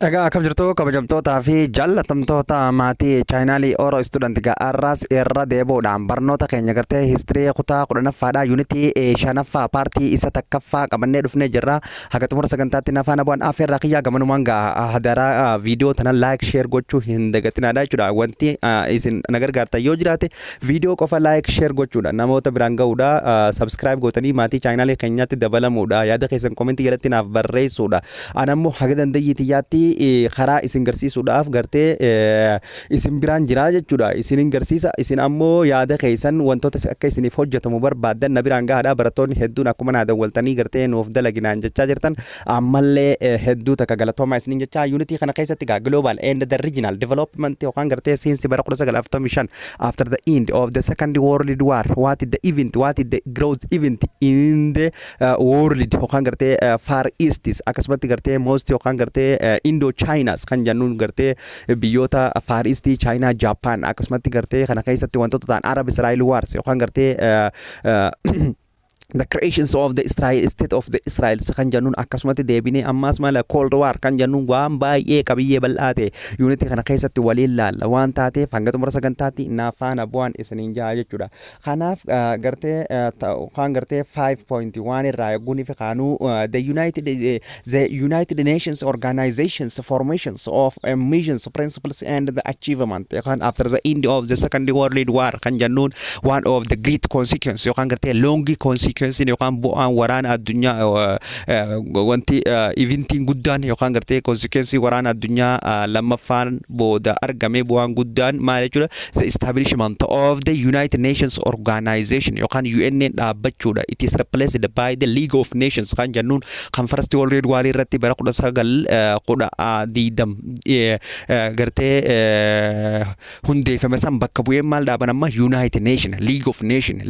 Egaa akkam jirtu kabajamtootaa fi jaallatamtoota maatii chaayinaalii Oro Student Arras irra deebi'uudhaan barnoota keenya gartee histirii kutaa 10ffaadha yuunitii 5ffaa paartii isa takkaffaa qabannee dhufnee jirra. Haga xumura sagantaatti nafaan abu'aan afeerraa kiyyaa gamanumaan hadaraa viidiyoo tana laayik sheer gochuu hin dagatinaadha jechuudha. Wanti isin na gargaartan yoo jiraate viidiyoo qofa laayik sheer gochuudha. Namoota biraan ga'uudha. Sabskiraayib gootanii maatii chaayinaalii keenyaatti dabalamuudha. Yaada keessan koomentii jalatti naaf barreessuudha. Anammoo haga dandayyiitiyyaatti karaa isin garsiisuudhaaf gartee isin biraan jira jechuudha. Isin garsiisa isin ammoo yaada keessan wantoota akka isiniif hojjetamu barbaadan na biraan gahaadha. Barattoonni hedduun akkuma naa dawwaltanii gartee nuuf dalaginaan jechaa jirtan ammallee hedduu takka galatoomaa isiniin jechaa yuunitii kana keessatti gaa global and the regional development yookaan gartee siinsi bara 1945 after the end of the second world war what is the event what is the growth event in the world yookaan gartee far east akkasumatti gartee most yookaan gartee Indo Chinas kan jennuun gartee biyyoota Far East China Japan akkasumatti gartee kana keessatti wantoota ta'an Arab Israel wars yookaan gartee the creations of the Israel state of the Israel kan jennuun akkasumatti deebinee ammas mala cold war kan jennuun waan baay'ee qabiyyee bal'aate yuunitii kana keessatti waliin laalla waan taateef hanga xumura sagantaatti naafaana bu'aan isiniin jaa jechuudha. Kanaaf gartee kan gartee 5.1 irraa eeguun fi kaanuu the United Nations organizations formations of missions principles and the achievement yookaan after the end of the second world war kan jennuun one of the great consequences yookaan gartee long consequences yookaan bu'aan waraana addunyaa wanti eventiin guddaan yookaan gartee consequences waraana addunyaa lammaffaan booda argame bu'aan guddaan maal jechuudha the establishment of the United Nations organization yookaan UN dhaabbachuudha. It is replaced by the League of Nations kan jennuun kan first world war irratti bara 1910 gartee hundeeffame san bakka bu'ee maal dhaaban amma United Nation League of Nation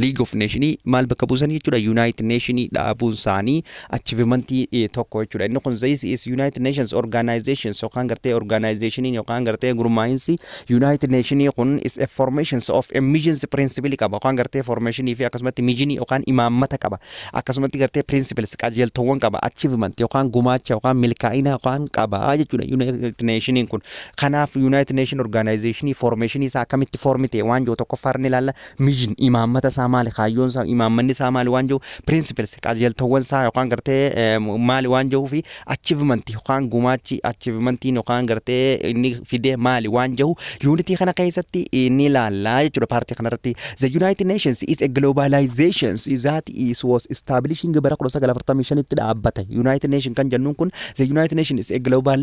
maal bakka buusanii jechuudha. United Nation dhaabuun isaanii achievementii tokko jechuudha. Inni kun this is United Nations organizations yookaan gartee organization yookaan gartee gurmaa'insi United Nation kun is a formations of emergency principle qaba yookaan gartee formation fi akkasumatti mission yookaan imaammata qaba akkasumatti gartee principles qajeeltowwan qaba achievement yookaan gumaacha yookaan milkaa'ina yookaan qaba jechuudha. United Nation kun kanaaf United Nation organization formation isaa akkamitti formite waan joo tokko farni ilaalla mission imaammata isaa maali kaayyoon isaa imaammanni isaa maali waan joo principles qajeeltowwan isaa yookaan gartee maali waan joo fi achievement yookaan gumaachi achievement yookaan gartee inni fide maali waan joo unity kana keessatti inni ilaalla jechuudha. Paartii kanarratti the United Nations is a globalization that was establishing bara 1945 tti dhaabbata. United Nation kan jennuun kun the United Nation is a global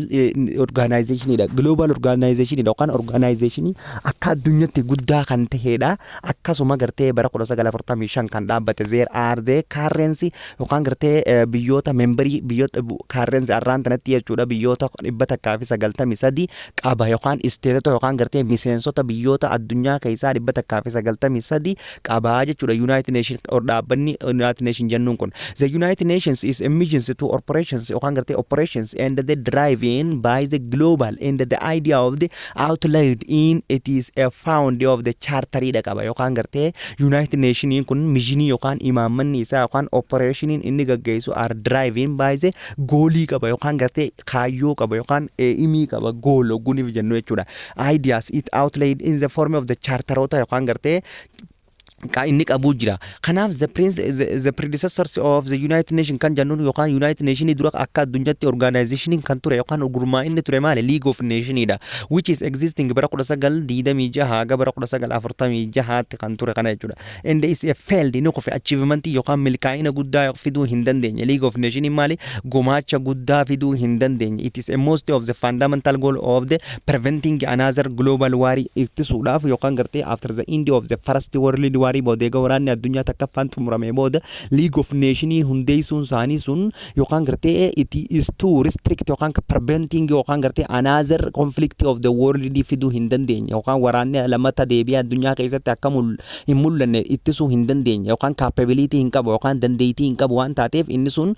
organization dha. Global organization yookaan organization akka addunyaatti guddaa kan ta'edha. Akkasuma gartee bara 1945 kan dhaabbate there are the currency yookaan gartee biyyoota memberii biyyoota currency arraan tanatti jechuudha biyyoota 193 qaba yookaan isteetota yookaan gartee miseensota biyyoota addunyaa keessaa 193 qaba jechuudha. United Nation dhaabbanni United Nation jennuun kun the United Nations is emergency to operations yookaan gartee operations and the driving by the global and the idea of the outlaid in it is a found of the charter qaba yookaan gartee United Nation kun mission yookaan imaammanni isaa yookaan operation inni gaggeessu are driving by the goalii qaba yookaan gartee kaayyoo qaba yookaan imii qaba goal oguniif jennu jechuudha. Ideas it outlaid in the form of the charterota yookaan gartee inni qabu jira. Kanaaf the predecessors of the United Nation kan jennuun yookaan United Nation dura akka addunyaatti organization kan ture yookaan gurmaa'inni ture maali League of Nation dha which is existing bara 1926 haga bara 1946 kan ture kana jechuudha. And is a failed inni qofa achievement yookaan milkaa'ina guddaa fiduu hin dandeenye. League of Nation maali gumaacha guddaa fiduu hin dandeenye. It is a most of the fundamental goal of the preventing another global war ittisuudhaaf yookaan gartee after the end of the first world war boodega waraanni addunyaa takkaffaan xumurame booda League of Nation hundeessuun isaanii sun yookaan gartee it is to restrict yookaan preventing yookaan gartee another conflict of the world fiduu hin dandeenye yookaan waraanni lamata deebi'ee addunyaa keessatti akka hin mul'anne ittisuu hin dandeenye yookaan capability hin qabu yookaan dandeettii hin qabu waan taateef inni sun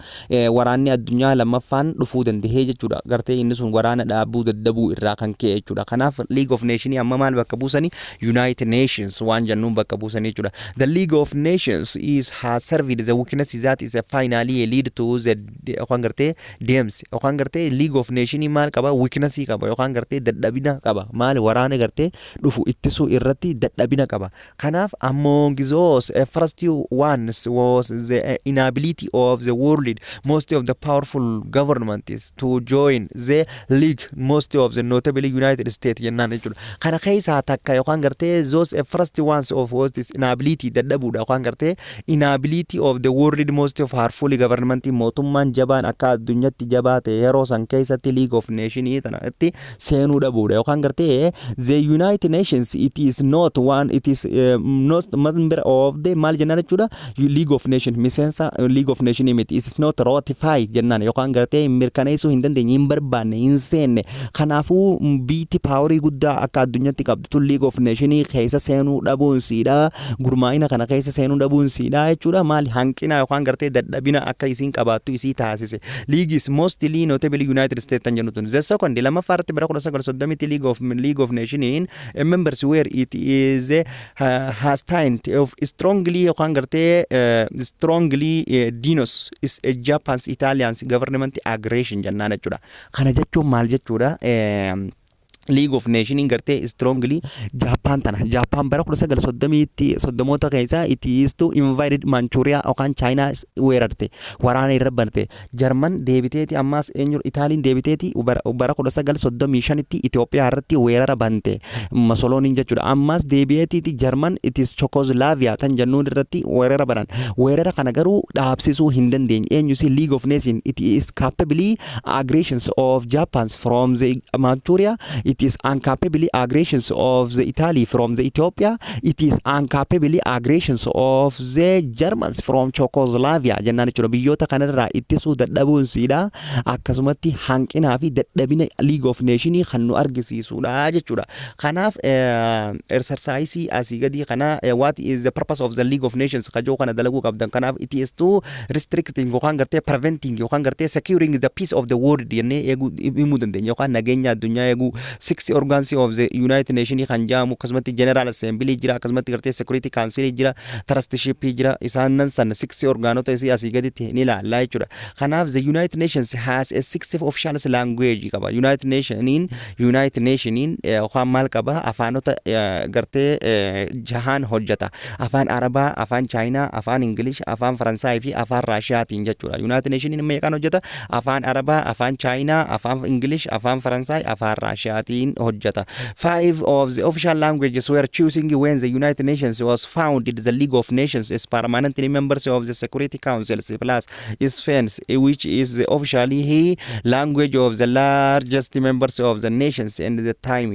waraanni addunyaa lammaffaan dhufuu danda'ee jechuudha. Gartee inni sun waraana dhaabuu dadhabuu irraa kan ka'e jechuudha. Kanaaf League of Nation amma maal bakka buusanii United Nations waan jennuun bakka buusanii jechuudha. jechuudha. The League of Nations is has served the weaknesses that is finally lead to the yookaan gartee deemsi yookaan gartee League of Nations maal qaba weakness qaba yookaan gartee dadhabina qaba maal waraana gartee dhufu ittisuu irratti dadhabina qaba. Kanaaf among those first ones was the inability of the world most of the powerful governments to join the league, most of the notably United States jennaan jechuudha. Kana keessaa takka yookaan gartee those first ones of was this inability dadhabuudha yookaan gartee inability of the world most of powerful government mootummaan jabaan akka addunyaatti jabaate yeroo san keessatti League of Nations tanatti seenuu dhabuudha yookaan gartee the United Nations it is not one it is not member of the maal jennaan jechuudha League of Nations miseensa League of Nations it is not ratified jennaan yookaan gartee mirkaneessuu hin dandeenye hin barbaanne hin seenne kanaafuu biitti paaworii guddaa akka addunyaatti qabdu League of Nations keessa seenuu dhabuun siidha gurmaa'ina kana keessa seenuu dhabuun siidha jechuudha maal hanqina yookaan gartee dadhabina akka isiin qabaattu isii taasise. League is mostly notably United States tan jennutu the second lamaffaarratti bara 1930 League of Nations members where it is has kind of strongly yookaan gartee strongly dinos is Japan's Italians government aggression jennaan jechuudha. Kana jechuun maal jechuudha League of Nations gartee strongly Japan tana Japan bara 1930 soddomota keessa it is to invaded Manchuria yookaan China weerarte waraana irra bante German deebiteeti ammas eenyu Italian deebiteeti bara 1935tti Ethiopia irratti weerara bante Mussolini jechuudha ammas deebiteeti German it is Czechoslovakia tan jennuun irratti weerara banan weerara kana garuu dhaabsisuu hin dandeenye eenyu si League of Nations it is capably aggressions of Japan from the Manchuria. It is incapable aggressions of the Italy from the Ethiopia. It is incapable aggressions of the Germans from Czechoslovakia. Jennaan jechuudha biyyoota kanarraa ittisuu dadhabuun siidha akkasumatti hanqinaa fi dadhabina League of Nations kan nu argisiisudha jechuudha. Kanaaf exercise asii gadi kana what is the purpose of the League of Nations kajoo kana dalaguu qabdan kanaaf it is to restricting yookaan gartee preventing yookaan gartee securing the peace of the world jennee eeguu himuu dandeenya yookaan nageenya addunyaa eeguu six organs of the United Nations kan jaamu akkasumatti General Assembly jira akkasumatti gartee Security Council jira Trusteeship jira isaanan san six organota isii asii gaditti ni ilaalla jechuudha. Kanaaf the United Nations has a six official language qaba United Nations yookaan maal qaba afaanota gartee jahaan hojjeta afaan Arabaa afaan China afaan English afaan Faransaay fi afaan Raashiyaatiin jechuudha. United Nations meeqaan hojjeta afaan Arabaa afaan China afaan English afaan Faransaay afaan Raashiyaatiin hojjeta. Five of the official languages were choosing when the United Nations was founded. The League of Nations is permanently members of the Security Council plus is French, which is officially the language of the largest members of the nations in the time.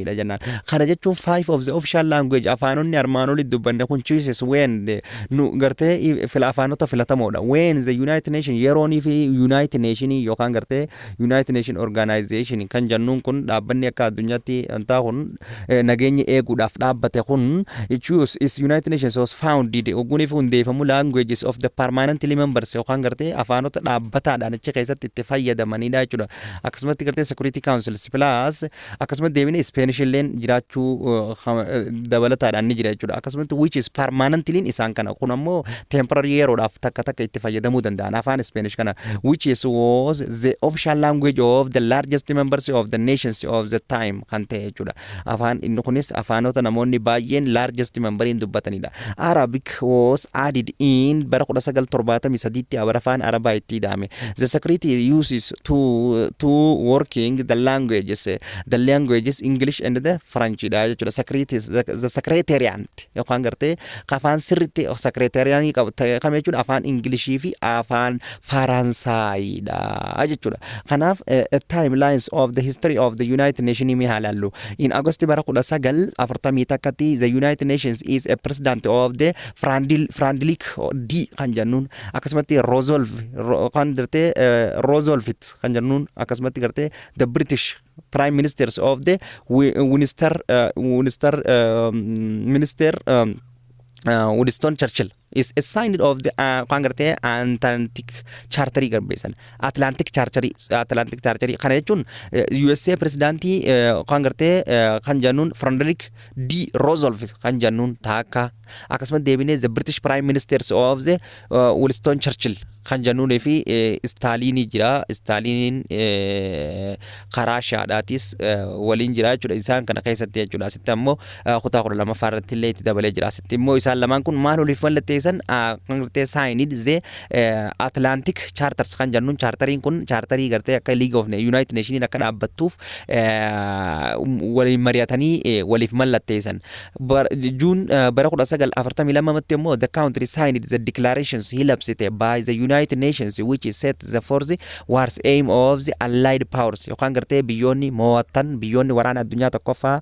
Kana jechuun five of the official language afaanonni armaanoli dubbanne kun chooses when the nu gartee afaanota filatamoodha. When the United Nations yeroonii fi United Nations yookaan gartee United Nations Organization kan jennuun kun dhaabbanni akka addunyaatti antaa kun nageenya eeguudhaaf dhaabbate kun choose is United Nations was founded oguniif hundeeffamu languages of the permanently members yookaan gartee afaanota dhaabbataadhaan achi keessatti itti fayyadamanidha jechuudha. Akkasumatti gartee Security Council plus akkasumatti deebine Spanish illeen jiraachuu dabalataadhaan ni jira jechuudha. Akkasumatti which is permanently isaan kana kun ammoo temporary yeroodhaaf takka takka itti fayyadamuu danda'an afaan Spanish kana which is was the official language of the largest members of the nations of the time kan ta'e jechuudha. Afaan inni kunis afaanota namoonni baay'een largest memberiin dubbatanidha. Arabic was added in bara 1973tti afaan Arabaa itti hidhame. The secretary uses to working the languages English and the French dha jechuudha. The secretariat yookaan gartee afaan sirriitti secretariat qabame jechuudha afaan Englishii fi afaan Faransaayidha jechuudha. Kanaaf timelines of the history of the United Nations mi halallu. In August bara 1940 takkatti the United Nations is a president of the Friendly D kan jennuun akkasumatti resolve it kan jennuun akkasumatti gartee the British Prime Ministers of the Winston Churchill is a sign of the kan gartee Atlantic Charter garbeessan Atlantic Charter kana jechuun USA presidentii kan gartee kan jennuun Frederick D Roosevelt kan jennuun taakka akkasumas deebinee the British Prime Ministers of the Winston Churchill kan jennuun fi Stalin jira Stalin karaa shaadhaatis waliin jira jechuudha isaan kana keessatti jechuudha asitti ammoo kutaa 12 irratti illee itti dabalee jira asitti immoo isaan lamaan kun maal waliif mallatteessan kan gartee saayinid the Atlantic Charters kan jennuun charteriin kun charterii gartee akka League of United Nations akka dhaabbattuuf waliin mari'atanii waliif mallatteessan June bara 1942 matti immoo the country signed the declarations he labsite by the United Nations which set the force wars aim of the allied powers yookaan gartee biyyoonni mo'atan biyyoonni waraana addunyaa tokkoffaa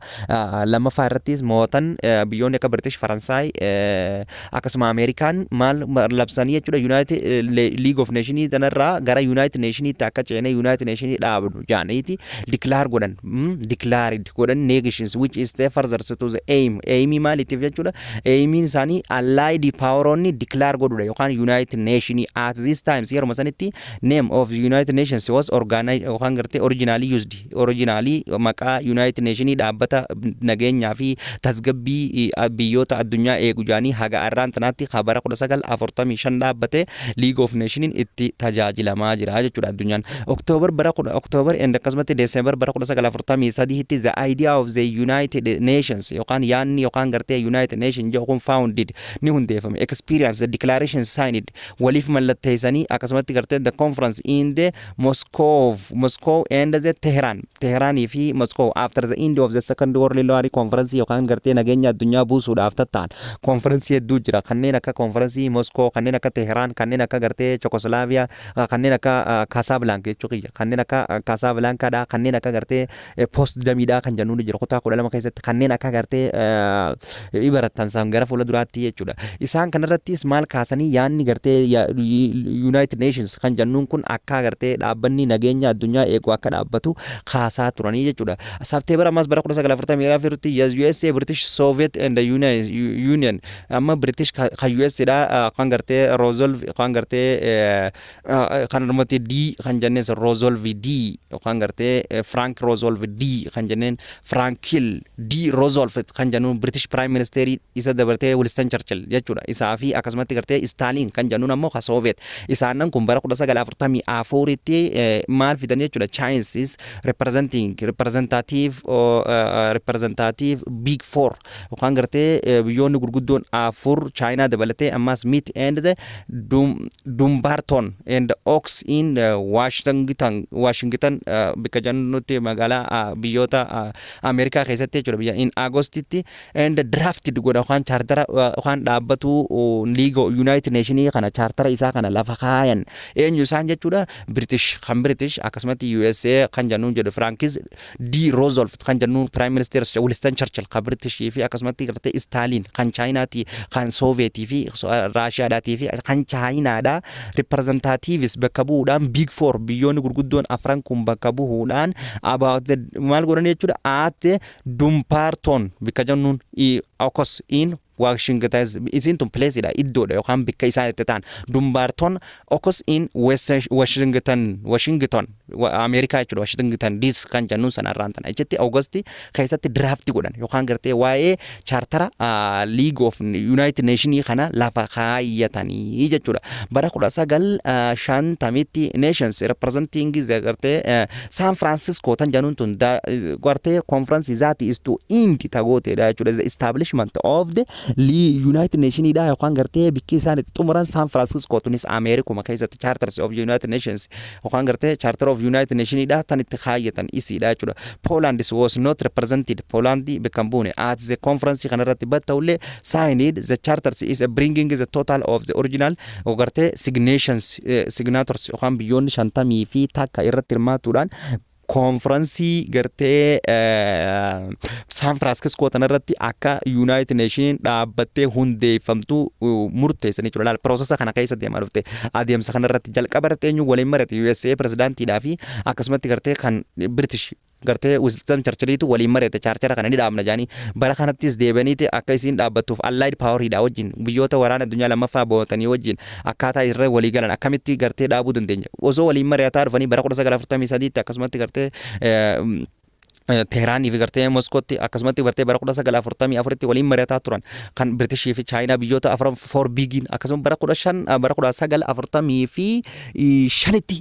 lammaffaa irrattis mo'atan biyyoonni akka British Faransaay akkasuma Amerikaan maal labsanii jechuudha United League of Nations tanarraa gara United Nations akka ceene United Nations dhaabnu jaaniiti declare godhan nations which is the further to the aim maaliitiif jechuudha aimiin isaanii allied poweronni declare godhudha yookaan United Nations at this time yeroo masanitti name of the United Nations was organized yookaan gartee originally maqaa United Nations dhaabbata nageenyaa fi tasgabbii biyyoota addunyaa eegu jaanii haga arraan tanaatti bara 1945 dhaabbate League of Nations itti tajaajilamaa jira jechuudha addunyaan October and akkasumatti December bara 1943 tti the idea of the United Nations yookaan yaanni yookaan gartee United Nations jedhu founded ni hundeeffame experience the declaration signed waliif mallatteessanii akkasumatti gartee the conference in the Moscow and the Tehran fi Moscow after the end of the second world war conference yookaan gartee nageenya addunyaa buusuudhaaf tattaan conference hedduu jira kanneen akka conference Moscow kanneen akka Tehran kanneen akka gartee Czechoslovakia kanneen akka Casablanca jechuudha kanneen akka Casablanca da kanneen akka gartee post damida kan jennuun jira kutaa 12 keessatti kanneen akka gartee ibaratan san gara fuula duraatti jechuudha isaan kanarrattis maal kaasanii yaanni gartee United Nations kan jennuun kun akka gartee dhaabbanni nageenya addunyaa eegu akka dhaabbatu kaasaa turanii jechuudha September ammas bara 1944 tti USA British Soviet and the Union amma British ka USA da kan gartee Roosevelt kan gartee kan normati D kan jenneen Roosevelt D kan gartee Frank Roosevelt D kan jenneen Franklin D Roosevelt kan jennuun British Prime Minister isa dabartee Winston Churchill jechuudha isaa fi akkasumatti gartee Stalin kan jennuun ammoo ka Soviet isaanan kun bara 1944 tti maal fidan jechuudha Chinese representative big four yookaan gartee biyyoonni gurguddoon afur China dabalatee ammas Smith and the Dumbarton and Oaks in Washington bika jannutti magaalaa biyyoota Amerikaa keessatti jechuudha biyya in August and drafted godha yookaan chartera yookaan dhaabbatu League of United Nations kana chartera isaa kana lafa kaayan eenyu isaan jechuudha British akkasumatti USA kan jennuun jedhu Francis D Roosevelt kan jennuun Prime Minister Winston Churchill kan British fi akkasumatti gartee Stalin kan China ti kan Soviet fi Russia da fi kan China da representatives bakka bu'uudhaan big four biyyoonni gurguddoon afran kun bakka bu'uudhaan about the maal godhan jechuudha at Dumbarton bika jennuun Oaks in Washington is into place ida iddoodha yookaan bikka isaan itti ta'an Dumbarton Oaks in Washington Amerikaa jechuudha Washington DC kan jennuun sanarraan tana jetti August keessatti draft godhan yookaan gartee waa'ee chartera League of United Nations kana lafa kaayyatanii jechuudha bara 1950 tti nations representing gartee San Francisco tan jennuun tun gartee conference that is to end tagootedha jechuudha the establishment of the United Nations da yookaan gartee bikki isaan itti xumuran San Francisco tunis Amerikuma keessatti Charters of United Nations yookaan gartee Charter of United Nations da tan itti kaayyatan isiidha jechuudha Poland was not represented Poland became bune at the conference kanarratti battawle signed the charters is bringing the total of the original gartee signators yookaan biyyoonni 50 fi takka irratti hirmaatuudhaan conference gartee San Francisco tanarratti akka United Nations dhaabbattee hundeeffamtu murteessanii jira laal processa kana keessa deemaa dhufte adeemsa kanarratti jalqaba irratti eenyu waliin marate USA presidentiidhaa fi akkasumatti gartee kan British gartee Winston Churchillitu waliin mari'ate chaarchara kana ni dhaabna jaanii bara kanattis deebaniiti akka isiin dhaabbattuuf allied poweridha wajjin biyyoota waraana addunyaa lammaffaa bootanii wajjin akkaataa irra walii galan akkamitti gartee dhaabuu dandeenya osoo waliin mari'ataa dhufanii bara 1943 akkasumatti gartee Teheraanii fi gartee Moskootti akkasumatti gartee bara 1944tti waliin mari'ataa turan kan Britishii fi Chaayinaa biyyoota afran for bigin akkasuma bara 1945tti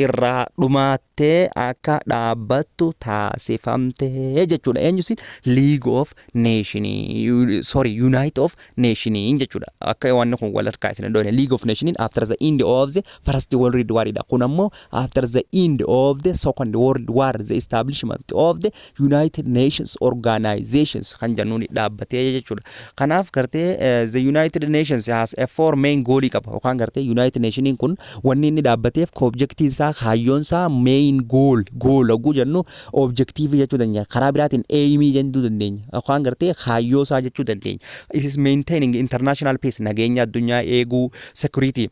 irraa dhumaattee akka dhaabbattu taasifamtee jechuudha. Eenyusi League of Nations Unite of Nations jechuudha. Akka waan kun wal harkaa isin doone League of Nations after the end of the First World War dha. Kun ammoo after the end of the Second World War the establishment of the United Nations organizations kan jennuun dhaabbatee jechuudha. Kanaaf gartee the United Nations has a four main goal qaba. Yookaan gartee United Nations kun wanni inni dhaabbateef objective isaa kaayyoon isaa main goal oguu jennu objective jechuu dandeenya. Karaa biraatiin aim jechuu dandeenya. Yookaan gartee kaayyoo isaa jechuu dandeenya. It is maintaining international peace nageenya addunyaa eeguu security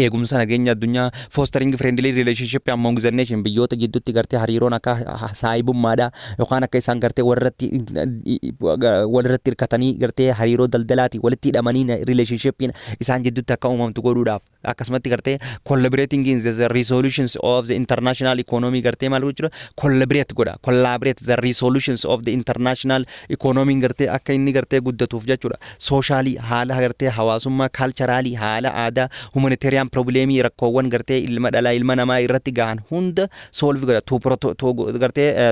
eegumsa nageenya addunyaa fostering friendly relationship among the nation biyyoota gidduutti gartee hariiroon akka saayibummaadha yookaan akka isaan gartee walirratti hirkatanii gartee hariiroo daldalaati walitti hidhamanii relationshipiin isaan gidduutti akka uumamtu godhuudhaaf akkasumatti gartee collaborating in the resolutions of the international economy gartee maal jechuudha collaborate the resolutions of the international economy gartee akka inni gartee guddatuuf jechuudha socially haala gartee hawaasummaa culturally haala aadaa humanitarian problemii rakkoowwan gartee ilma dhalaa ilma namaa irratti gahan hunda solve godha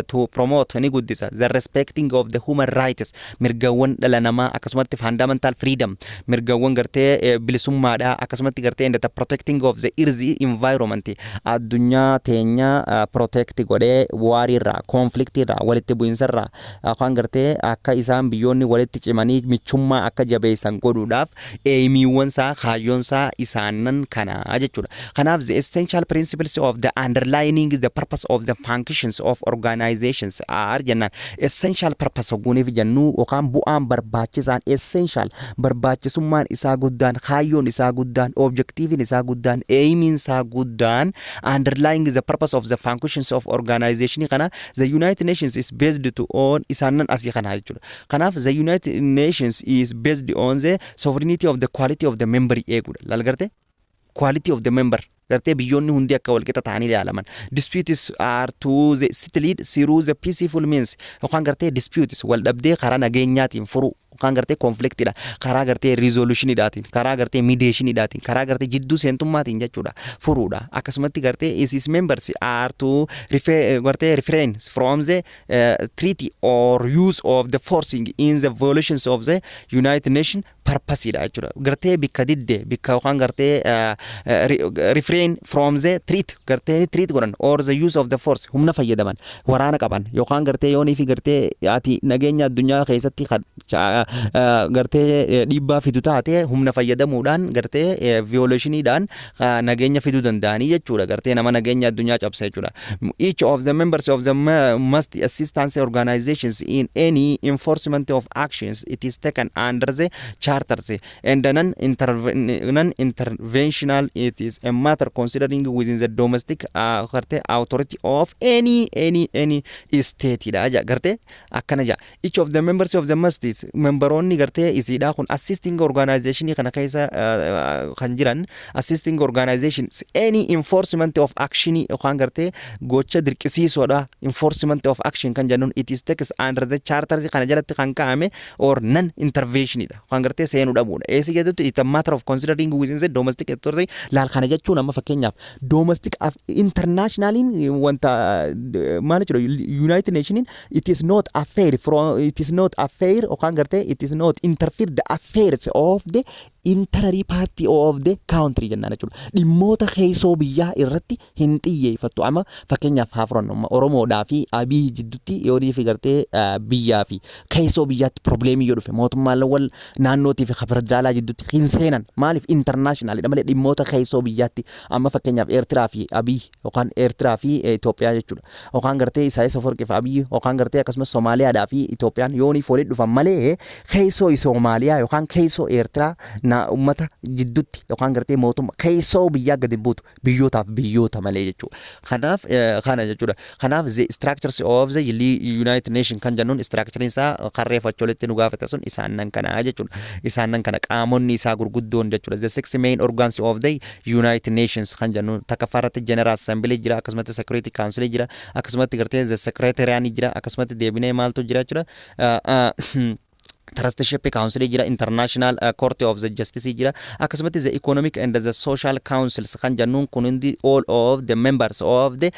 to promote ni guddisa the respecting of the human rights mirgawwan dhala namaa akkasumatti fundamental freedom mirgawwan gartee bilisummaadha akkasumatti gartee and the protecting of the earth environment addunyaa teenya protect godhee waarirraa conflictirraa walitti bu'insarraa afaan gartee akka isaan biyyoonni walitti cimanii michummaa akka jabeessan godhuudhaaf eemiiwwan isaa kaayyoon isaa isaanan kana jechuudha. Kanaaf the essential principles of the underlining the purpose of the functions of organizations are jennaan essential purpose oguuniif jennu yookaan bu'aan barbaachisaan essential barbaachisummaan isaa guddaan kaayyoon isaa guddaan objectivin isaa guddaan aimiin isaa guddaan underlying the purpose of the functions of organization kana the United Nations is based to on isaanan asii kana jechuudha. Kanaaf the United Nations is based on the sovereignty of the quality of the member eeguudha. Lalgarte quality of the member gartee biyyoonni hundi akka walqixa ta'anii ilaalaman disputes are to the settled through the peaceful means yookaan gartee disputes wal dhabdee karaa nageenyaatiin furuu yookaan gartee conflictidha karaa gartee resolutionidhaatiin karaa gartee mediationidhaatiin karaa gartee jidduu seentummaatiin jechuudha furuudha akkasumatti gartee its members are to refrain from the treaty or use of the forcing in the violations of the United Nations purposeidha jechuudha gartee bikka didde bikka yookaan gartee refrain from the treat gartee treat godhan or the use of the force humna fayyadaman waraana qaban yookaan gartee yoonii fi gartee ati nageenya addunyaa keessatti gartee dhiibbaa fidu taate humna fayyadamuudhaan gartee violationiidhaan nageenya fiduu danda'anii jechuudha gartee nama nageenya addunyaa cabsa jechuudha. Each of the members of the must assistance organizations in any enforcement of actions it is taken under the charters and non-interventional it is a matter considering within the domestic authority of any state ida gartee akkana ja each of the members of the must memberonni gartee isiidha kun assisting organization kana keessa kan jiran assisting organizations any enforcement of action yookaan gartee gocha dirqisiisoodha enforcement of action kan jennuun it is takes under the charter kana jalatti kan kaa'ame or non intervention ida yookaan gartee seenuu dhabuudha eesi jedhutti it a matter of considering within the domestic authority laal kana jechuun amma fakkeenyaaf domestic internationally wanta maal jechuudha United Nations it is not affair yookaan gartee it is not interfere the affairs of the interior party of the country jennaan jechuudha dhimmoota keessoo biyyaa irratti hin xiyyeeffattu amma fakkeenyaaf haafronno Oromoodhaa fi Abiy jidduutti yoodii fi gartee biyyaa fi keessoo biyyaatti probleemii yoo dhufe mootummaan wal naannootii fi federaalaa jidduutti hin seenan maaliif internationally malee dhimmoota keessoo biyyaatti amma fakkeenyaaf Eertiraa fi Abiy yookaan Eertiraa fi Itoophiyaa jechuudha yookaan gartee Isaayyaas Afwerqii fi Abiy yookaan gartee akkasumas Somaaliyaadhaa fi Itoophiyaan yoonii foolii dhufan malee keessoo Somaaliyaa yookaan keessoo Eertiraa na ummata jidduutti yookaan gartee mootummaa keessoo biyyaa gadi buutu biyyootaaf biyyoota malee jechuudha. Kanaaf kana jechuudha. Kanaaf the structures of the United Nations kan jennuun structure isaa qarreeffachuu walitti nu gaafata sun isaan nan kana jechuudha. Isaan nan kana qaamonni isaa gurguddoon jechuudha. The six main organs of the United Nations kan jennuun takaffaarratti General Assembly jira, akkasumatti Security Council jira, akkasumatti gartee the Secretariat jira, akkasumatti deebinee maaltu jira jechuudha. Trusteeship Council jira, International Court of the Justice jira, akkasumatti the Economic and the Social Councils kan jennuun kun hundi all of the members of the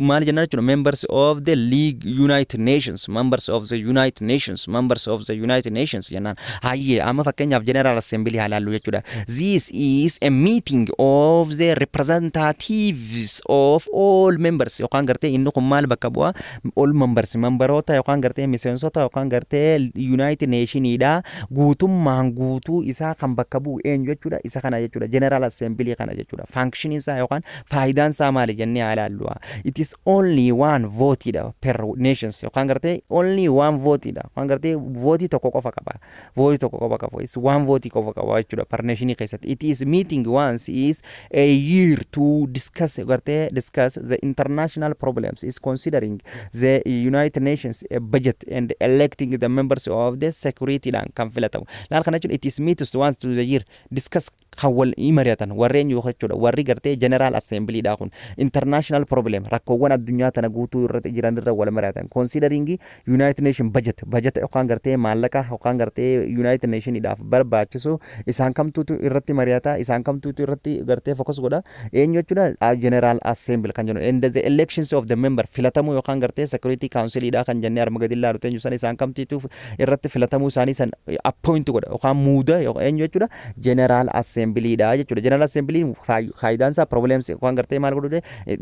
maal jenna jechuudha, members of the League United Nations, members of the United Nations, members of the United Nations jennaan. Hayyee amma fakkeenyaaf General Assembly haalaallu jechuudha. This is a meeting of the representatives of all members yookaan gartee inni kun maal bakka bu'a all members memberoota yookaan gartee miseensota yookaan gartee United Nationidha guutummaan guutuu isaa kan bakka bu'u eenyu jechuudha. Isa kana jechuudha General Assembly kana jechuudha. Function isaa yookaan faayidaan isaa maali jennee ilaallu. It is only one vote per nations yookaan gartee only one vote yookaan gartee vote tokko qofa qaba. Vote tokko qofa qaba. Is one vote qofa qaba jechuudha per nation keessatti. It is meeting once is a year to discuss the international problems, is considering the United Nations budget and electing the members of the security lan kan filatamu. Laal kana jechuudha it is meets once to the year discuss hawal imariatan warreen yoo jechuudha warri gartee General Assembly dha kun international problem rakkoowwan addunyaa tana guutuu irratti jiran irra wal mariatan considering United Nation budget yookaan gartee maallaqa yookaan gartee United Nation dhaaf barbaachisu isaan kamtuutu irratti mariata isaan kamtuutu irratti gartee focus godha eenyu jechuudha General Assembly kan jennu. And the elections of the member filatamu yookaan gartee Security Council dha kan jennee armagadillaa ruteen san isaan kamtiitu irratti filatamu isaanii san appoint godha yookaan muuda eenyu jechuudha General Assembly dha jechuudha. General Assembly faayidaan isaa problems yookaan gartee maal godhu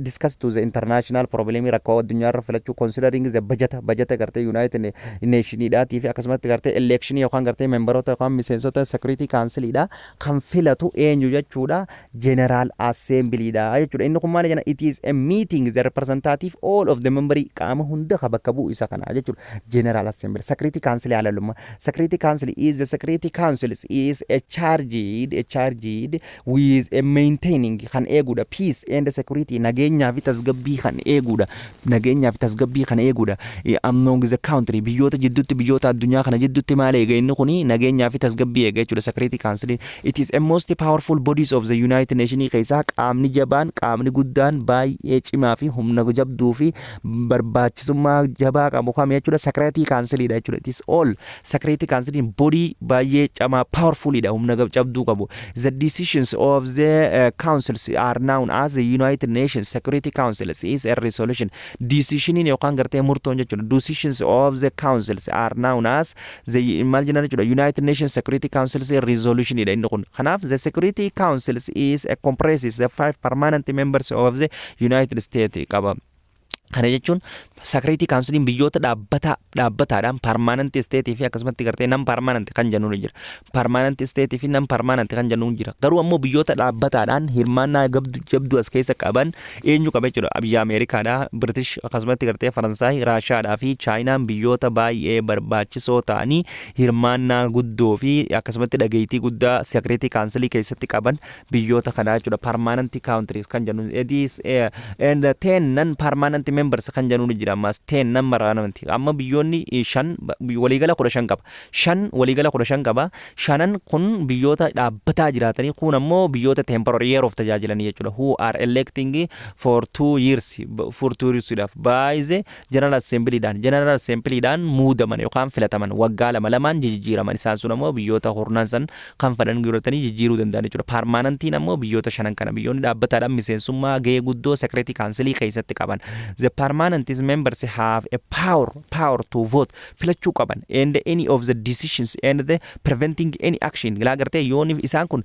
discuss to the international problem rakkoo addunyaa irra filachuu considering the budget gartee United Nation dha fi akkasumas gartee election yookaan gartee memberoota yookaan miseensota Security Council dha kan filatu eenyu jechuudha General Assembly dha jechuudha. Inni kun maal jenna it is a meeting the representative all of the member qaama hunda bakka bu'u isa kana jechuudha General Assembly. Security Council alaluma Security Council is the Security Council is a charged with a maintaining kan eeguudha peace and security nageenyaa fi tasgabbii kan eeguudha among the country biyyoota jidduutti biyyoota addunyaa kana jidduutti maal eega inni kuni nageenyaa fi tasgabbii eega jechuudha Security Council. It is a most powerful bodies of the United Nations keessaa qaamni jabaan qaamni guddaan baay'ee cimaa fi humna jabduu fi barbaachisummaa jabaa qabu kam jechuudha Security Council dha jechuudha. It is all Security Council body baay'ee cimaa powerful dha humna jabduu qabu. The decisions of the councils are known as the United Nations Security Council is a resolution decision in yookaan gartee murtoon jechuudha. Decisions of the councils are known as the United Nations Security Council resolution dha inni kun. Kanaaf the Security Council is a comprises the 5 permanent members of the United States qaba. Kana jechuun Security Council biyyoota dhaabbataadhaan permanent state fi akkasumatti gartee non permanent kan jennuun jira. Permanent state fi non permanent kan jennuun jira. Garuu ammoo biyyoota dhaabbataadhaan hirmaannaa jabduu as keessa qaban eenyu qaba jechuudha. Biyya Ameerikaadha, British akkasumatti gartee Faransaay, Raashiyaadhaa fi Chaayinaan biyyoota baay'ee barbaachisoo ta'anii hirmaannaa guddoo fi akkasumatti dhageettii guddaa Security Council keessatti qaban biyyoota kanaa jechuudha. Permanent countries kan jennuun and 10 non permanent members kan jennuun jira. Ammas 10 number anamti amma biyyoonni 5 waliigala 15 qaba 5 waliigala 15 qaba 5 kun biyyoota dhaabbataa jiraatanii kun ammoo biyyoota temporary year of tajaajilanii jechuudha who are electing for 2 years by the General Assembly dhaan muudaman yookaan filataman waggaa lamaan jijjiiraman isaan sun ammoo biyyoota hurnaan san kan fedhan girootanii jijjiiruu danda'an jechuudha. Permanentiin ammoo biyyoota 5 kana biyyoonni dhaabbataadhaan miseensummaa gahee guddoo Security Council keessatti qaban. The permanent members have a power to vote filachuu qaban and any of the decisions and the preventing any action laagarte yoonif isaan kun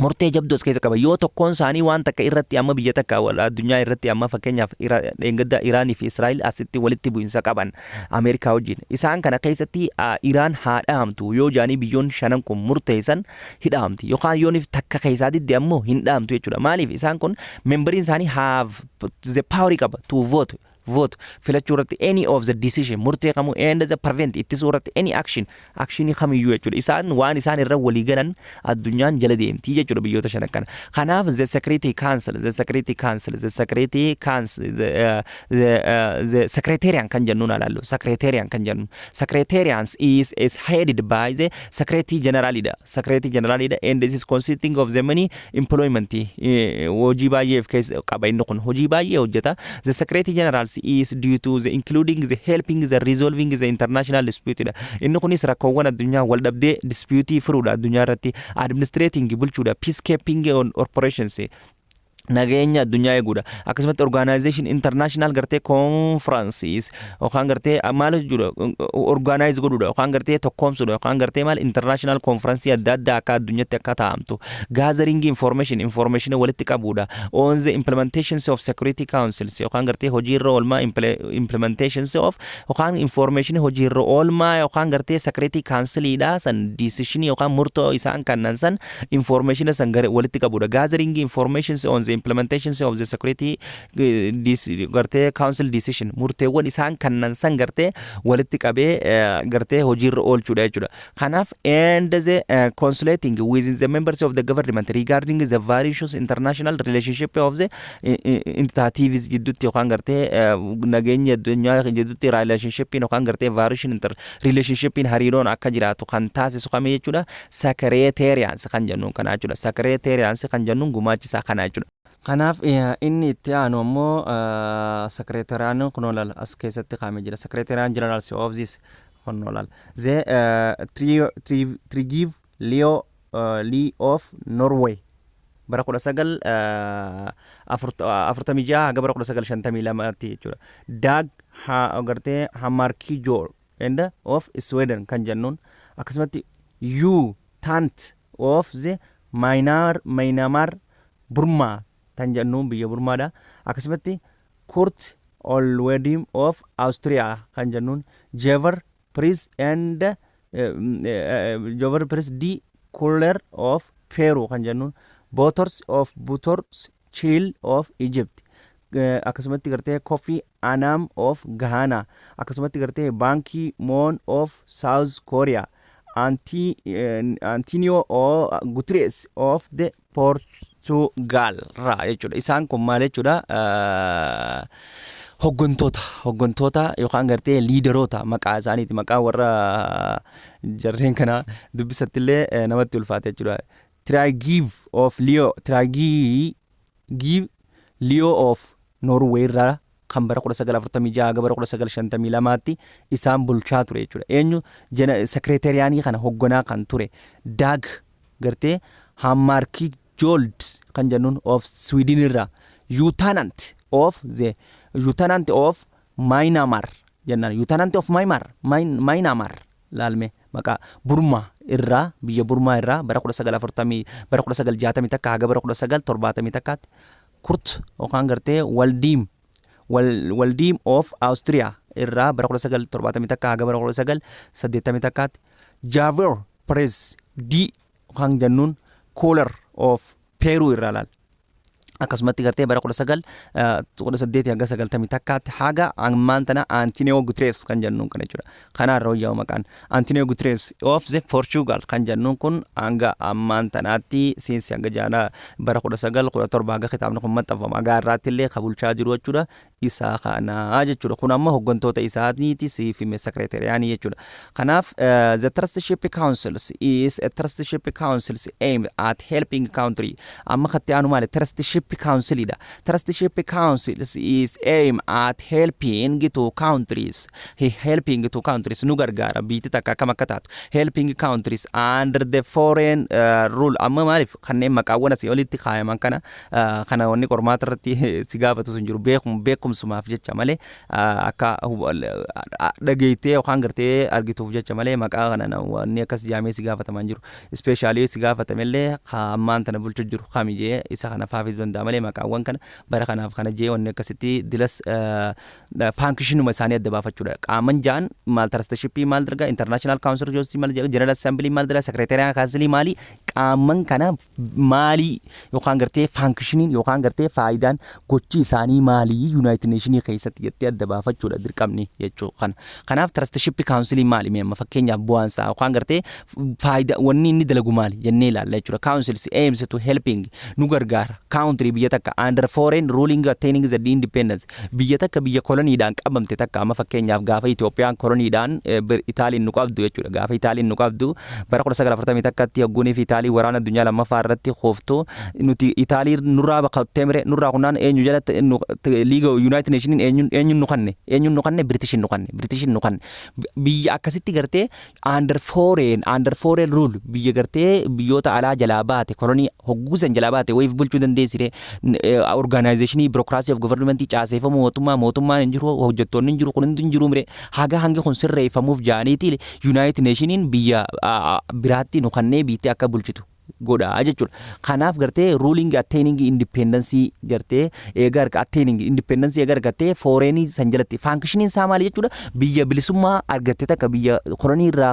murtee jabduu as keessa qaba yoo tokkoon isaanii waan takka irratti amma biyya takka addunyaa irratti amma fakkeenyaaf eeggadda Iraanii fi Israa'el asitti walitti bu'insa qaban Ameerikaa wajjin isaan kana keessatti Iraan haa dhaamtu yoo jaanii biyyoon 5 kun murteessan hidhaamti yookaan yoonif takka keessaa didde ammoo hin dhaamtu jechuudha. Maaliif isaan kun memberiin isaanii have the power qaba to vote vote filachuu irratti any of the decision murtee kamuu and the prevent ittisuu irratti any actionii kamiyyuu jechuudha. Isaan waan isaan irra walii galan addunyaan jala deemtii jechuudha biyyoota shan akkana. Kanaaf the Security Council the Secretarian kan jennuun alaallu Secretarian kan jennuun Secretarians is headed by the Secretary-General and this is consisting of the many employment hojii baay'eef keessa qaba inni kun hojii baay'ee hojjeta. The Secretary-General is due to the including the helping the resolving the international dispute inni kunis rakkoowwan addunyaa wal dhabdee dispute furuudha addunyaa irratti administrating bulchuudha peacekeeping operations nageenya addunyaa eeguudha akkasumas organization international gartee conferences yookaan gartee maal jechuudha organize godhuudha yookaan gartee tokkoomsuudha yookaan gartee maal international conference adda addaa akka addunyaatti akka taa'amtu gathering information walitti qabuudha on the implementations of security councils yookaan gartee hojiirra oolmaa implementations of yookaan information hojiirra oolmaa yookaan gartee security councilidha san decision yookaan murtoo isaan kannan san information san walitti qabuudha gathering informations on the implementations of the security gartee council decision murteewwan isaan kannan san gartee walitti qabee gartee hojiirra oolchuudha jechuudha. Kanaaf and the consulating within the members of the government regarding the various international relationship of the entities jidduutti yookaan gartee nageenya addunyaa jidduutti relationship yookaan gartee various relationship hariiroon akka jiraatu kan taasisu kami jechuudha. Secretarians kan jennuun kana jechuudha. Secretarians kan jennuun gumaachisaa kana jechuudha. Kanaaf inni itti aanu ammoo Secretarian kunolal as keessatti kaa'amee jira. Secretary-General of this kunolal. The give Leo of Norway. Bara 1946 haga bara 1952 jechuudha. Dag agartee Hamarkijor and of Sweden kan jennuun akkasumatti tant of the Myanmar Burma tan jennuun biyya Burmaadha. Akkasumatti Kurt Olwedim of Austria kan jennuun Jever Prince and Jever Prince D Kuller of Peru kan jennuun Botors Chill of Egypt. Akkasumatti gartee Kofi Annan of Ghana. Akkasumatti gartee Ban Ki-moon of South Korea. Antonio Guterres of the Portugal ra jechuudha. Isaan kun maal jechuudha hoggantoota yookaan gartee liideroota maqaa isaaniiti maqaa warra jarreen kana dubbisattillee namatti ulfaate jechuudha. Give Leo of Norway ra kan bara 1946 haga bara 1952tti isaan bulchaa ture jechuudha. Eenyu sekreteriyaanii kana hogganaa kan ture Dag gartee Hamarkijord kan jennuun of Sweden irraa Lieutenant of Myanmar jennaan Lieutenant of Myanmar laalme maqaa Burma irraa biyya Burma irraa bara 1960 bara 1960 takka haga bara 1970 takkaatti Kurt yookaan gartee Waldheim of Austria irraa bara 1970 takka haga bara 1980 takkaatti Javier Perez D kan jennuun Kuller of Peru irraa laal. Akkasumatti gartee bara 1918 haga 90 takkaatti haga ammaan tana Antonio Guterres kan jennuun kana jechuudha. Kanaarra hojjaa maqaan Antonio Guterres of the Portugal kan jennuun kun hanga ammaan tanaatti seensi hanga jaana bara 1917 haga kitaabni kun maxxanfama haga irraatti illee kabulchaa jiru jechuudha. Isaa kana jechuudha. Kun amma hoggantoota isaaniiti siifime sekretariyaanii jechuudha. Kanaaf the trusteeship councils aimed at helping country amma katti aanu maali trusteeship council ida. Trusteeship councils is aimed at helping to countries nu gargaara biitti takka akkam akka taatu helping countries under the foreign rule amma maaliif kanneen maqaawwan asii olitti kaayaman kana wanni qormaata irratti si gaafatu sun jiru beekumsumaaf jecha malee akka dhageettee yookaan gartee argituuf jecha malee maqaa kana wanni akkas jaamee si gaafataman jiru especially si gaafatamellee ammaan tana bulchu jiru kamijee isa kana faafii danda'a malee maqaawwan kana bara kanaaf kana jee wanni akkasitti dilas fankishinuma isaanii adda baafachuudha. Qaaman ja'an maal trusteeshipii maal dirga international council justice maal jedha general assembly maal dirga secretariat council maali qaaman kana maali yookaan gartee fankishiniin yookaan gartee faayidaan gochi isaanii maali United Nations keessatti jettee adda baafachuudha dirqamni jechuu kana. Kanaaf trusteeshipii council maali mee amma fakkeenyaaf bu'aansaa yookaan gartee faayidaa wanni inni dalagu maali jennee ilaalla jechuudha. Councils aims to helping nu gargaara country biyya takka under foreign ruling attaining the independence biyya takka biyya koloniidhaan qabamte takka amma fakkeenyaaf gaafa Itoophiyaan koloniidhaan Itaaliin nu qabdu jechuudha. Gaafa Itaaliin nu qabdu bara 1940 takkatti hogguunii fi Itaalii waraana addunyaa lammaffaa irratti hooftu nuti Itaalii nurraa baqattee mire nurraa kunaan eenyu jalatti liiga United Nations eenyuun nu kanne Britishin nu kanne biyya akkasitti gartee under foreign rule biyya gartee biyyoota alaa jalaa baate kolonii hogguusan jalaa baate wayif bulchuu dandeessire organizationii bureaucracy of government caaseeffamu mootummaan hin jiru hojjettoonni hin jiru kun hin jiru mire haga hangi kun sirreeffamuuf jaaniiti United Nations biyya biraatti nu kannee biittee akka bulchitu godha jechuudha. Kanaaf gartee ruling attaining independence gartee eegar attaining independence eegar gartee foreign san jalatti function isaa maali jechuudha. Biyya bilisummaa argatte takka biyya kolonii irraa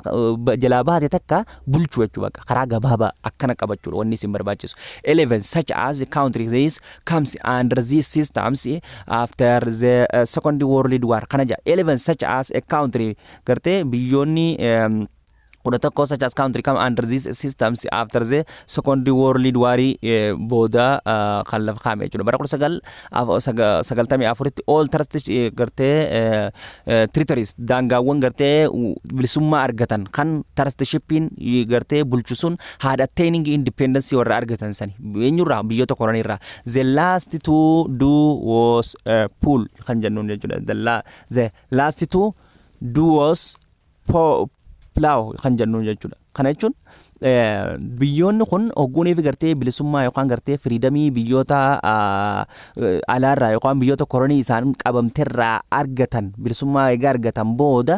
jalaa baate takka bulchuu jechuudha. Karaa gabaabaa akkana qabachuudha wanni isin barbaachisu. 11 such as countries comes under these systems after the second world war. Kana ja 11 such as a country gartee biyyoonni such as country come under these systems after the second world war booda khallaf khame jechuudha. Bara 1994 all trust gartee territories daangaawwan gartee bilisummaa argatan kan trusteeshippiin gartee bulchusun had attaining independence warra argatan sani eenyurraa biyyoota koloniirraa the last to do was pull kan jennuun jechuudha. The last to do was plow kan jennuun jechuudha. Kana jechuun biyyoonni kun hogguunii fi gartee bilisummaa yookaan gartee firiidamii biyyoota alaarraa yookaan biyyoota kolonii isaan qabamterraa argatan bilisummaa egaa argatan booda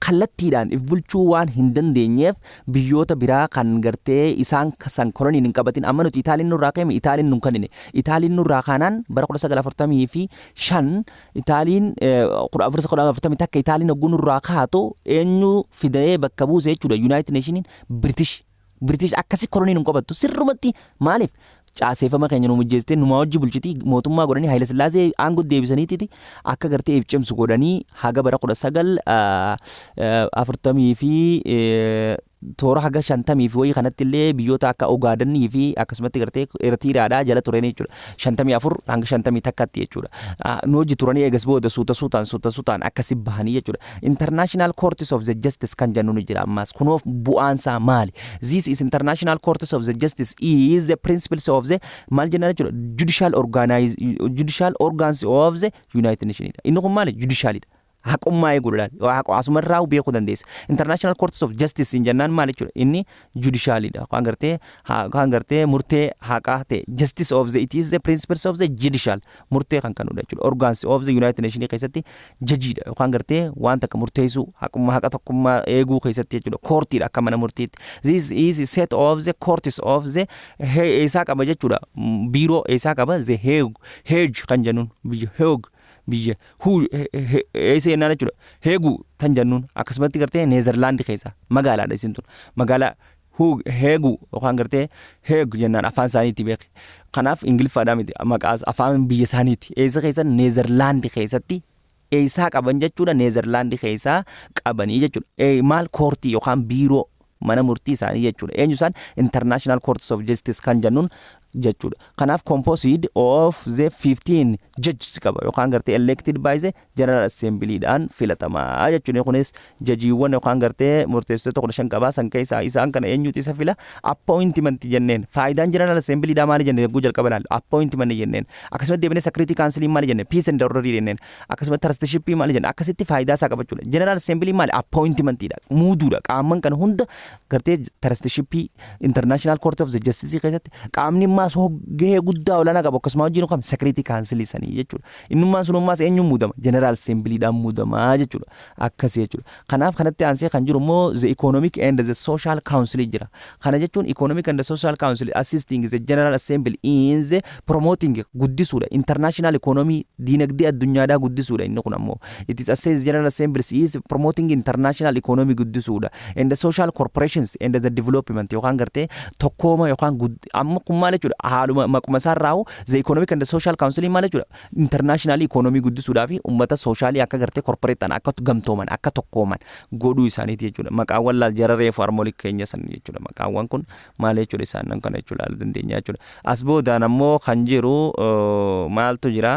kallattiidhaan if bulchuu waan hin dandeenyeef biyyoota biraa kan gartee isaan san koloniin hin qabatin amma nuti Itaaliin nurraa ka'e Itaaliin nun kannine Itaaliin nurraa kaanaan bara 1940 fi 5 Itaaliin 1940 takka Itaaliin hogguu nurraa kaatu eenyu fidee bakka buuse jechuudha. United Nations British akkasi koloniin hin qabattu sirrumatti maaliif caaseeffama keenya nu mujjeestee numa hojii bulchiti mootummaa godhanii Haile Sillaasee aangoo deebisaniiti akka gartee ibcimsu godhanii haga bara 1940 fi toora haga 50 fi wayii kanatti illee biyyoota akka Ogaadanii fi akkasumatti gartee Eertiraadhaa jala turanii jechuudha. 54 hanga 50 takkatti jechuudha. Nu hojii turanii eegas booda suutaan akkasi bahanii jechuudha. International Courts of the Justice kan jennuun jira ammas kunoof bu'aansaa maali? This is International Courts of the Justice is the principles of the maal jenna jechuudha. Judicial organs of the United Nations. Inni kun maali? Judicialidha. Haqummaa eeguudhaan asumarraa beekuu dandeessa. International Courts of Justice in jennaan maal jechuudha? Inni judicialidha. Kan gartee murtee haqaa ta'e justice of the it is the principles of the judicial murtee kan kanudha jechuudha. Organs of the United Nations keessatti jajiidha yookaan gartee waan takka murteessuu haqummaa haqa tokkummaa eeguu keessatti jechuudha. Koortiidha akka mana murtiitti. This is set of the courts of the isaa qaba jechuudha. Biiroo isaa qaba the Hague kan jennuun biyya Hague biyya seenaa jechuudha. Heegu tan jennuun akkasumatti gartee Neezerlaandi keessa magaalaadha isin tun magaalaa Heegu yookaan gartee Heegu jennaan afaan isaaniitti beeke. Kanaaf Ingiliffaadhaa miti maqaas afaan biyya isaaniitti eessa keessa Neezerlaandi keessatti eessaa qaban jechuudha. Neezerlaandi keessaa qabanii jechuudha. Maal koortii yookaan biiroo mana murtii isaanii jechuudha. Eenyu isaan International Courts of Justice kan jennuun jechuudha. Kanaaf composite of the 15 judges qaba yookaan gartee elected by the General Assembly dhaan filatamaa jechuudha. Kunis jajiiwwan yookaan gartee murteessitoota 15 qaba. San keessaa isaan kana eenyutu isa fila? Appointment jenneen. Faayidaan General Assembly dhaa maali jenneen? Guu jalqaba ilaalu. Appointment jenneen. Akkasumas deebinee Security Council maali jenneen? Peace and Order jenneen. Akkasumas trusteeship maali jenneen? Akkasitti faayidaa isaa qabachuudha. General Assembly maali? Appointmentidha. Muuduudha. Qaamman kana hunda gartee trusteeship International Court of the Justice keessatti qaamni innummaas gahee guddaa olaanaa qabu akkasuma wajjin kam security council sanii jechuudha. Innummaan sunummaas eenyuun muudama general assemblyidhaan muudamaa jechuudha akkasii jechuudha. Kanaaf kanatti aansee kan jiru immoo the economic and the social council jira. Kana jechuun economic and the social council assisting the general assembly in the promoting guddisuudha international economy diinagdee addunyaadhaa guddisuudha inni kun ammoo it is assess general assembly is promoting international economy guddisuudha and the social corporations and the development yookaan gartee tokkooma yookaan amma kun maal jechuudha haaluma maquma isaarraa the economic and the social council maal jechuudha international economy guddisuudhaa fi ummata socially akka gartee corporate akka gamtooman akka tokkooman godhuu isaaniiti jechuudha maqaawwan laal jararee farmoolik keenya san jechuudha maqaawwan kun maal jechuudha isaan kana jechuudha dandeenya jechuudha as boodaan ammoo kan jiru maaltu jira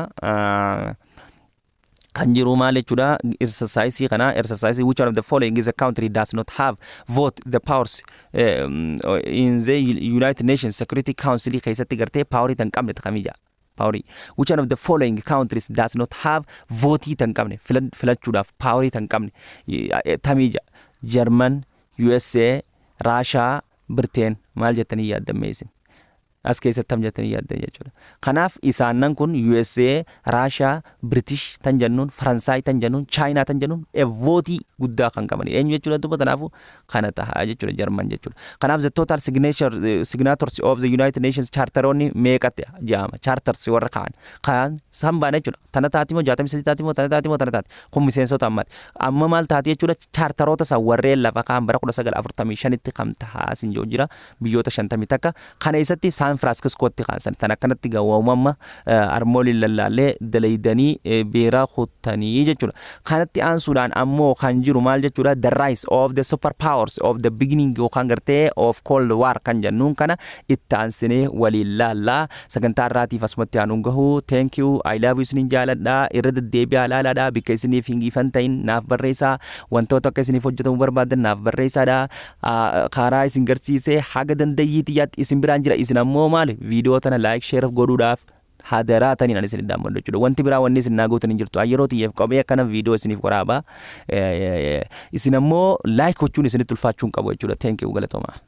kan jiru maal jechuudha exercise kana exercise which one of the following is a country does not have vote the powers in the United Nations Security Council keessatti gartee power tan qabne takamija power which one of the following countries does not have vote tan qabne filachuudhaaf power tan qabne tamija German USA Russia Britain maal jettanii yaaddameesin as keessatti tam jettanii yaaddan jechuudha. Kanaaf isaannan kun USA, Russia, British tan jennuun, Faransaay tan jennuun, China tan jennuun vootii guddaa kan qaban. Eenyu jechuudha duuba tanaafu kana tahaa jechuudha Jarman jechuudha. Kanaaf the total signatories of the United Nations charteroonni meeqatti jedhama. Charters warra kaan sambaan jechuudha. Tana taatimoo 63 taatimoo tana taatimoo tana taati. Kun miseensota ammaati. Amma maal taati jechuudha charteroota san warreen lafa kaan bara 1945tti kam tahaa sin joo jira biyyoota 50 takka kana isatti San Franciscotti kaasan tan akkanatti gawwaamama armoolii lallaalee dalaydanii beeraa kuttanii jechuudha. Kanatti aansuudhaan ammoo kan jiru maal jechuudha the rise of the superpowers of the beginning yookaan gartee of Cold War kan jennuun kana itti aansinee waliin laallaa sagantaa irraatiif asumatti aanuun gahu thank you I love you isiniin jaaladha irra deddeebi'aa laalaadha bikka isiniif hin giifan ta'in naaf barreessaa wantoota akka isiniif hojjetamuu barbaadan naaf barreessaadha karaa isin garsiisee haga dandayyiitiyaatti isin biraan jira isin ammoo maali viidiyoo tana like share godhuudhaaf hadaraa taniin ani isin daammadhu jechuudha wanti biraa wanni isin naaguutan hin jirtu yeroo tiyyeef qabee akkana viidiyoo isiniif waraabaa isin ammoo like gochuun isinitti ulfaachuun qabu jechuudha thank you galatooma.